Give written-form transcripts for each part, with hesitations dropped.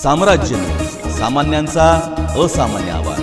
साम्राज्य सामान्यांचा असामान्य आवाज।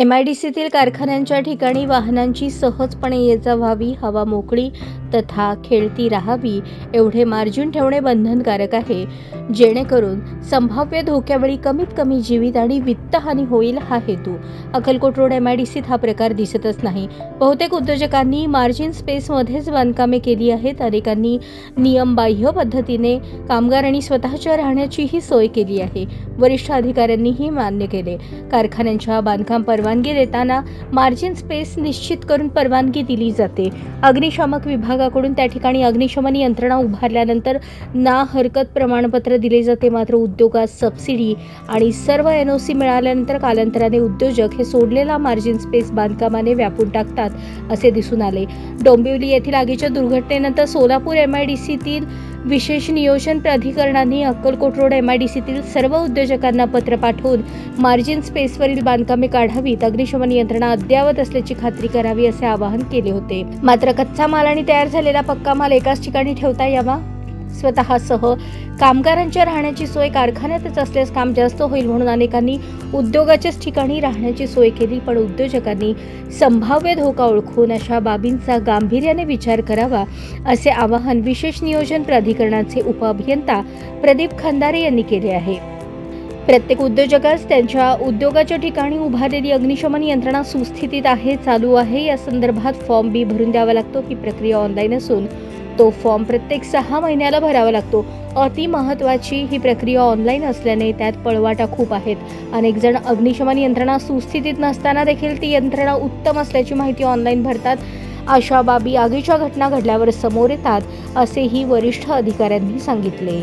MIDCतील कारखान्यांच्या ठिकाणी वाहनांची सहजपणे ये-जा व्हावी, हवा मोकळी तथा खेळती राहावी एवढे मार्जिन ठेवणे बंधनकारक आहे, जेणेकरून संभाव्य धोक्यावेळी कमीत कमी जीवित आणि वित्तहानी होईल हा हेतू। अक्कलकोट रोड MIDCत हा प्रकार दिसतच नाही। बहुतेक उद्योजकांनी मार्जिन स्पेसमध्येच बांधकामे केली आहेत। अनेकांनी नियमबाह्य पद्धतीने कामगारांनी स्वतःच्या राहण्याचीही सोय केली आहे। वरिष्ठ अधिकाऱ्यांनीही मान्य केले। कारखान्यांच्या बांधकाम परवानगी देताना मार्जिन स्पेस निश्चित करून परवानगी दिली जाते। अग्निशामक विभागाकडून त्या ठिकाणी अग्निशमन यंत्रणा उभारल्यानंतर ना हरकत प्रमाणपत्र दिले जाते। मात्र उद्योगात सबसिडी आणि सर्व NOC मिळाल्यानंतर कालांतराने उद्योजक हे सोडलेला मार्जिन स्पेस बांधकामाने व्यापून टाकतात असे दिसून आले। डोंबिवली येथील आगीच्या दुर्घटनेनंतर सोलापूर MIDCतील विशेष नियोजन प्राधिकरणाने अक्कलकोट रोड MIDCतील सर्व उद्योजकांना पत्र पाठवून मार्जिन स्पेसवरील बांधकामे काढावीत, अग्निशमन यंत्रणा अद्ययावत असल्याची खात्री करावी असे आवाहन केले होते। मात्र कच्चा माल आणि तयार झालेला पक्का माल एकाच ठिकाणी ठेवता यावा, स्वतःसह कामगारांच्या राहण्याची सोय कारखान्यातच असल्यास काम जास्त होईल म्हणून अनेकांनी उद्योगाच्याच ठिकाणी राहण्याची सोय केली। पण उद्योजकांनी संभाव्य धोका ओळखून अशा बाबींचा गांभीर्याने विचार करावा असे आवाहन विशेष नियोजन प्राधिकरणाचे उपअभियंता प्रदीप खंदारे यांनी केले आहे। प्रत्येक उद्योजकास त्यांच्या उद्योगाच्या ठिकाणी उभारलेली अग्निशमन यंत्रणा सुस्थितीत आहे, चालू आहे या संदर्भात फॉर्म B भरून द्यावा लागतो। ही प्रक्रिया ऑनलाईन असून तो फॉर्म प्रत्येक 6 महिन्याला भरावा लागतो। अति महत्त्वाची ही प्रक्रिया ऑनलाईन असल्याने त्यात पळवाटा खूप आहेत। अनेक जण अग्निशमन यंत्रणा सुस्थितीत नसताना देखील ती यंत्रणा उत्तम असल्याची माहिती ऑनलाईन भरतात। अशा बाबी आगीच्या घटना घडल्यावर समोर येतात असेही वरिष्ठ अधिकाऱ्यांनी सांगितले।